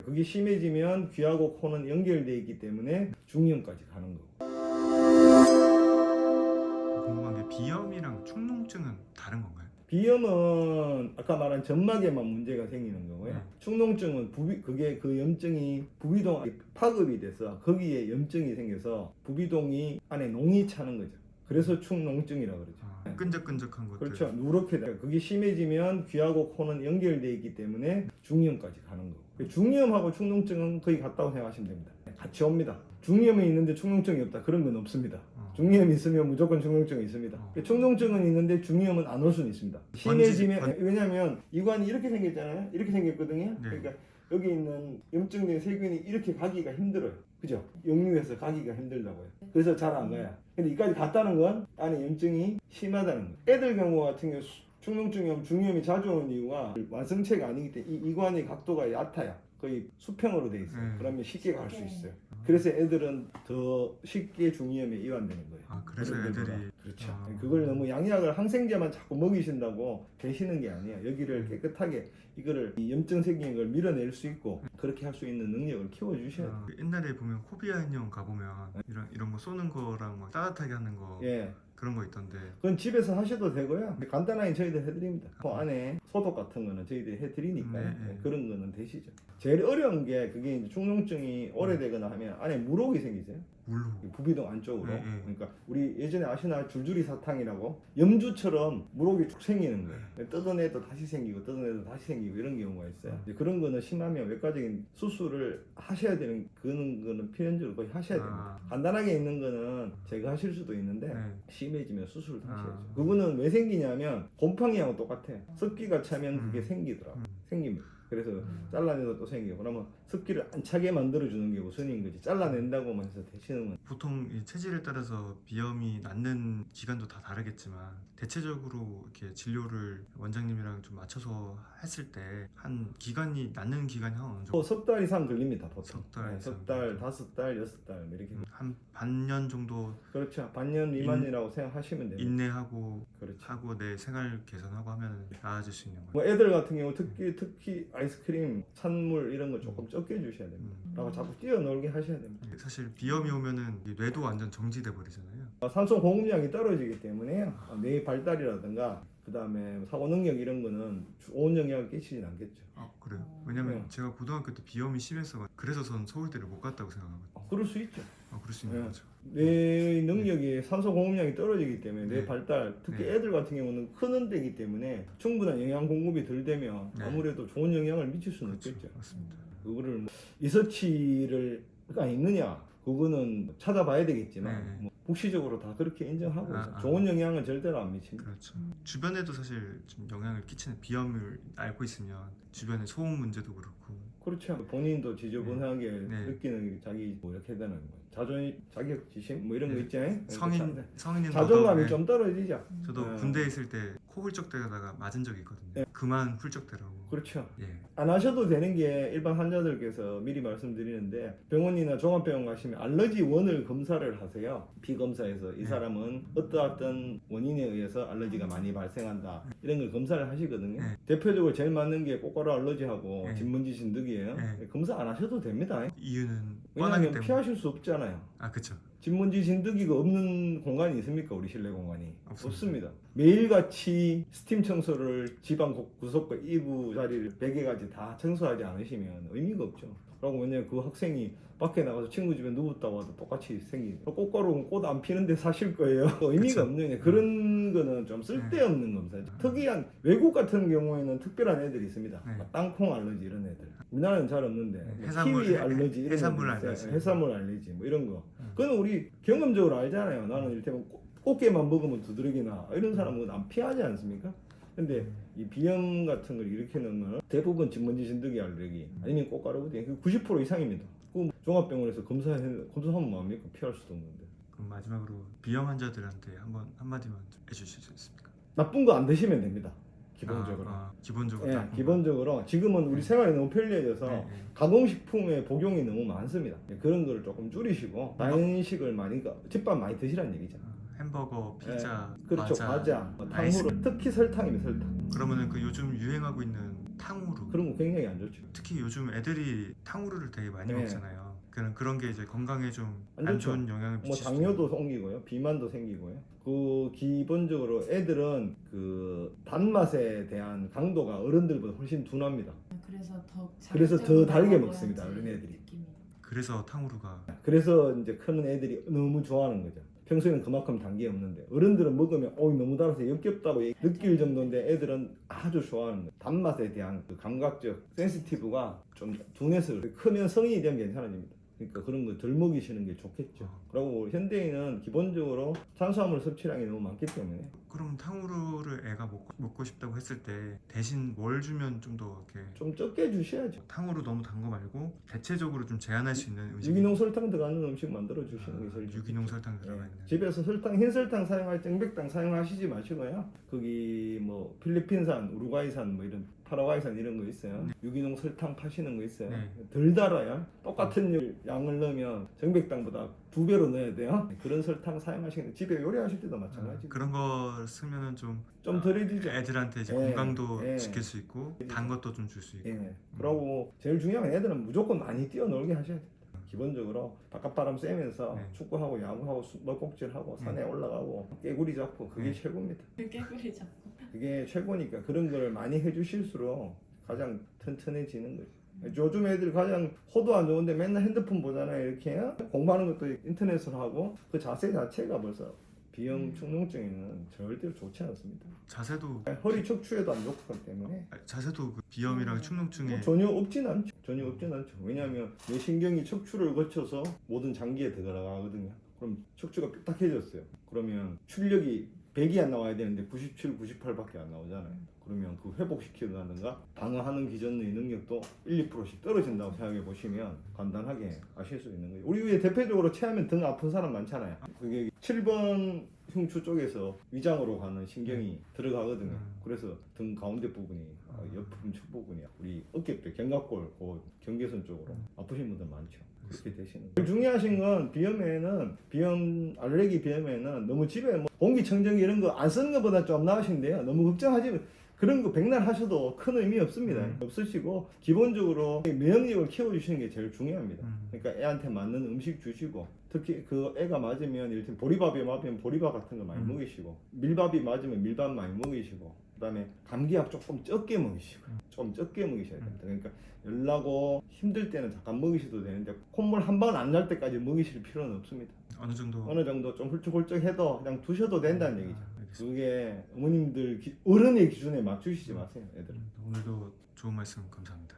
그게 심해지면 귀하고 코는 연결되어 있기 때문에 중이염까지 가는 거고. 궁금한 게 비염이랑 축농증은 다른 건가요? 비염은 아까 말한 점막에만 문제가 생기는 거고요. 축농증은 그게 그 염증이 부비동 파급이 돼서 거기에 염증이 생겨서 부비동이 안에 농이 차는 거죠. 그래서 축농증이라고 그러죠. 끈적끈적한 것들. 그렇죠. 누렇게 돼. 그게 심해지면 귀하고 코는 연결되어 있기 때문에 중이염까지 가는 거고. 중이염하고 축농증은 거의 같다고 생각하시면 됩니다. 같이 옵니다. 중이염이 있는데 축농증이 없다. 그런 건 없습니다. 중이염이 있으면 무조건 축농증이 있습니다. 축농증은 있는데 중이염은 안 올 수는 있습니다. 심해지면 왜냐하면 이관이 이렇게 생겼잖아요. 이렇게 생겼거든요. 그러니까 여기 있는 염증된 세균이 이렇게 가기가 힘들어요. 그죠? 역류해서 가기가 힘들다고요. 그래서 잘 안 가요. 근데 이까지 갔다는 건 안에 염증이 심하다는 거예요. 애들 경우 같은 경우 축농증이면 중이염이 자주 오는 이유가 완성체가 아니기 때문에 이 이관의 각도가 얕아요. 거의 수평으로 돼 있어요. 그러면 쉽게 갈 수 있어요. 그래서 애들은 더 쉽게 중이염에 이완되는 거예요. 그래서 애들이 그렇죠. 그걸 너무 양약을 항생제만 자꾸 먹이신다고 되시는 게 아니에요. 여기를 깨끗하게 이거를 이 염증 생긴 걸 밀어낼 수 있고 그렇게 할 수 있는 능력을 키워 주셔야 돼요. 옛날에 보면 코비아 인형 가보면 이런 거 쏘는 거랑 막 따뜻하게 하는 거 그런 거 있던데. 그건 집에서 하셔도 되고요. 간단하게 저희들 해드립니다. 그 안에 소독 같은 거는 저희들이 해드리니까요. 그런 거는 되시죠. 제일 어려운 게 그게 이제 축농증이 오래되거나 하면 안에 물혹이 생기죠. 물로 부비동 안쪽으로. 그러니까 우리 예전에 아시나 줄줄이 사탕이라고 염주처럼 물혹이 쭉 생기는 거예요. 뜯어내도 다시 생기고 뜯어내도 다시 생기고 이런 경우가 있어요. 이제 그런 거는 심하면 외과적인 수술을 하셔야 되는 그런 거는 필연적으로 거의 하셔야 됩니다. 간단하게 있는 거는 제거하실 수도 있는데 심해지면 수술을 하셔야죠. 그거는 왜 생기냐면 곰팡이하고 똑같아요. 습기가 차면 그게 생기더라고요. 생깁니다. 그래서 잘라내도 또 생기고 그러면 습기를 안 차게 만들어주는 게 우선인 거지. 잘라낸다고만 해서 되시는 건 보통 이 체질에 따라서 비염이 낫는 기간도 다 다르겠지만 대체적으로 이렇게 진료를 원장님이랑 좀 맞춰서 했을 때 한 기간이 낫는 기간이 한 어느 정도? 석 달 이상 걸립니다. 보통 석 달, 석 달, 5달, 6달 이렇게. 한 반년 정도. 그렇죠. 반년 미만이라고 생각하시면 됩니다. 인내하고 그렇죠. 하고 내 생활 개선하고 하면 나아질 수 있는 거예요. 뭐 애들 같은 경우 특히 아이스크림, 찬물 이런 거 조금 적게 주셔야 됩니다. 라고 자꾸 뛰어놀게 하셔야 됩니다. 사실 비염이 오면은 이 뇌도 완전 정지돼 버리잖아요. 산소 공급량이 떨어지기 때문에 뇌 발달이라든가 그 다음에 사고 능력 이런 거는 좋은 영향을 끼치진 않겠죠. 그래요? 왜냐면 제가 고등학교 때 비염이 심해서 그래서 전 서울대를 못 갔다고 생각하거든요. 그럴 수 있죠. 그럴 수 있는 거죠. 뇌 능력이 산소 공급량이 떨어지기 때문에 뇌 발달, 특히 애들 같은 경우는 크는 데기 때문에 충분한 영양 공급이 덜 되면 아무래도 좋은 영향을 미칠 수는 없겠죠. 맞습니다. 그거를 리서치가 있느냐 그거는 찾아봐야 되겠지만 뭐 국시적으로 다 그렇게 인정하고 좋은 영향은 절대로 안 미칩니다. 그렇죠. 주변에도 사실 좀 영향을 끼치는 비염을 앓고 있으면 주변의 소음 문제도 그렇고. 그렇죠. 본인도 지저분하게 느끼는 자기 뭐 이렇게 되는 거. 자격지심 뭐 이런 거 있잖아요. 성인인 자존감이 좀 떨어지죠. 저도 군대에 있을 때 코 훌쩍대다가 맞은 적이 있거든요. 그만 훌쩍대라고. 그렇죠. 안 하셔도 되는 게 일반 환자들께서 미리 말씀드리는데 병원이나 종합병원 가시면 알러지 원을 검사를 하세요. 비검사에서 이 사람은 어떠한 원인에 의해서 알러지가 많이 발생한다 이런 걸 검사를 하시거든요. 대표적으로 제일 맞는 게 꽃가루 알러지하고 진먼지 진드기예요. 검사 안 하셔도 됩니다. 이유는 왜냐하면 피하실 수 없잖아요. 그렇죠. 진먼지 진드기가 없는 공간이 있습니까? 우리 실내 공간이 없습니다. 매일같이 스팀 청소를 집안 구석과 이부 자리를 베개까지 다 청소하지 않으시면 의미가 없죠. 그리고 왜냐면 그 학생이 밖에 나가서 친구 집에 누웠다고 와도 똑같이 생기고 꽃가루는 꽃 안 피는데 사실 거예요. 의미가 없는 그런 거는 좀 쓸데없는 검사죠. 특이한 외국 같은 경우에는 특별한 애들이 있습니다. 땅콩 알러지 이런 애들. 우리나라는 잘 없는데 키위 알러지 이런 해산물 알러지, 해산물 알러지 뭐 이런 거. 그건 우리 경험적으로 알잖아요. 나는 이를테면 꽃게만 먹으면 두드러기나 이런 사람은 안 피하지 않습니까? 근데 이 비염 같은 걸 일으키는 건 대부분 진먼지 진드기 알레르기 아니면 꽃가루거든요. 90% 이상입니다. 그 종합병원에서 검사하면 뭐합니까? 피할 수도 없는데. 그럼 마지막으로 비염 환자들한테 한마디만 좀 해주실 수 있습니까? 나쁜 거 안 드시면 됩니다. 기본적으로. 기본적으로. 기본적으로 지금은 우리 생활이 너무 편리해져서 가공식품의 복용이 너무 많습니다. 그런 거를 조금 줄이시고 자연식을 많이 집밥 많이 드시라는 얘기잖아. 햄버거, 피자, 그렇죠. 과자, 탕후루, 특히 설탕입니다. 설탕. 그러면은 그 요즘 유행하고 있는 탕후루 그런 거 굉장히 안 좋죠. 특히 요즘 애들이 탕후루를 되게 많이 네. 먹잖아요. 그런 게 이제 건강에 좀 안 안 좋죠. 좋은 영향을 뭐 미칠 수도 당뇨도 생기고요, 비만도 생기고요. 그 기본적으로 애들은 그 단맛에 대한 강도가 어른들보다 훨씬 둔합니다. 그래서 더 더 달게 먹어야지 먹습니다, 어린애들이. 느낌이. 그래서 탕후루가 그래서 이제 크는 애들이 너무 좋아하는 거죠. 평소에는 그만큼 단 게 없는데 어른들은 먹으면 너무 달아서 역겹다고 느낄 정도인데 애들은 아주 좋아하는 거예요. 단맛에 대한 그 감각적 센시티브가 좀 둔해서 그래요. 크면 성인이 되면 괜찮아집니다. 그러니까 그런 거 덜 먹이시는 게 좋겠죠. 그리고 현대인은 기본적으로 탄수화물 섭취량이 너무 많기 때문에 그럼 탕후루를 애가 먹고 싶다고 했을 때 대신 뭘 주면 좀 더 이렇게 좀 적게 주셔야죠. 탕후루 너무 단 거 말고 대체적으로 좀 제한할 수 있는 음식 유기농 설탕 들어가는 음식 만들어 주시는 게 제일 유기농 좋겠죠. 설탕 들어가 예. 있는 집에서 흰 설탕 사용할 때 정백당 사용하시지 마시고요. 거기 뭐 필리핀산, 우루과이산 뭐 이런 파라과이산 이런 거 있어요. 유기농 설탕 파시는 거 있어요. 네. 덜 달아요. 똑같은 양을 넣으면 정백당보다 2배로 넣어야 돼요. 그런 설탕 사용하시는 집에 요리하실 때도 마찬가지고 그런 거 쓰면은 좀 좀 덜해지죠. 애들한테 이제 예, 건강도 예. 지킬 수 있고 단 것도 좀 줄 수 있고 예. 그러고 제일 중요한 건 애들은 무조건 많이 뛰어놀게 하셔야 돼요. 기본적으로 바깥바람 쐬면서 네. 축구하고 야구하고 숨바꼭질하고 산에 올라가고 깨구리 잡고 그게 네. 최고입니다. 깨구리 잡고. 그게 최고니까 그런 걸 많이 해주실수록 가장 튼튼해지는 거죠. 요즘 애들 가장 호도 안 좋은데 맨날 핸드폰 보잖아요. 이렇게 공부하는 것도 인터넷으로 하고 그 자세 자체가 벌써 비형 축농증에는 절대로 좋지 않습니다. 자세도 허리 척추에도 안 좋기 때문에 자세도 그 비염이랑 축농증에 뭐 전혀 없진 않죠. 전혀 없진 않죠. 왜냐하면 뇌신경이 척추를 거쳐서 모든 장기에 들어가거든요. 그럼 척추가 삐딱해졌어요. 그러면 출력이 100이 안 나와야 되는데 97, 98밖에 안 나오잖아요. 그러면 그 회복시키다든가 방어하는 기전의 능력도 1, 2%씩 떨어진다고 생각해 보시면 간단하게 아실 수 있는 거예요. 우리 위에 대표적으로 체하면 등 아픈 사람 많잖아요. 그게 7번 흉추 쪽에서 위장으로 가는 신경이 들어가거든요. 그래서 등 가운데 부분이 옆 척 부분이 우리 어깨뼈, 견갑골, 그 경계선 쪽으로 아프신 분들 많죠. 그렇게 되시는 거예요. 제일 중요하신 건 비염, 알레르기 비염에는 너무 집에 뭐 공기청정기 이런 거 안 쓰는 것보다 좀 나으신데요. 너무 걱정하지 마. 그런 거 백날 하셔도 큰 의미 없습니다. 없으시고 기본적으로 면역력을 키워주시는 게 제일 중요합니다. 그러니까 애한테 맞는 음식 주시고 특히 그 애가 맞으면 예를 들면 보리밥이 맞으면 보리밥 같은 거 많이 먹이시고 밀밥이 맞으면 밀밥 많이 먹이시고 그다음에 감기약 조금 적게 먹이시고 좀 적게 먹이셔야 됩니다. 그러니까 열나고 힘들 때는 잠깐 먹이셔도 되는데 콧물 한 번 안 날 때까지 먹이실 필요는 없습니다. 어느 정도 좀 훌쩍훌쩍 해도 그냥 두셔도 된다는 얘기죠. 알겠습니다. 그게 어머님들 어른의 기준에 맞추시지 마세요, 애들은. 오늘도 좋은 말씀 감사합니다.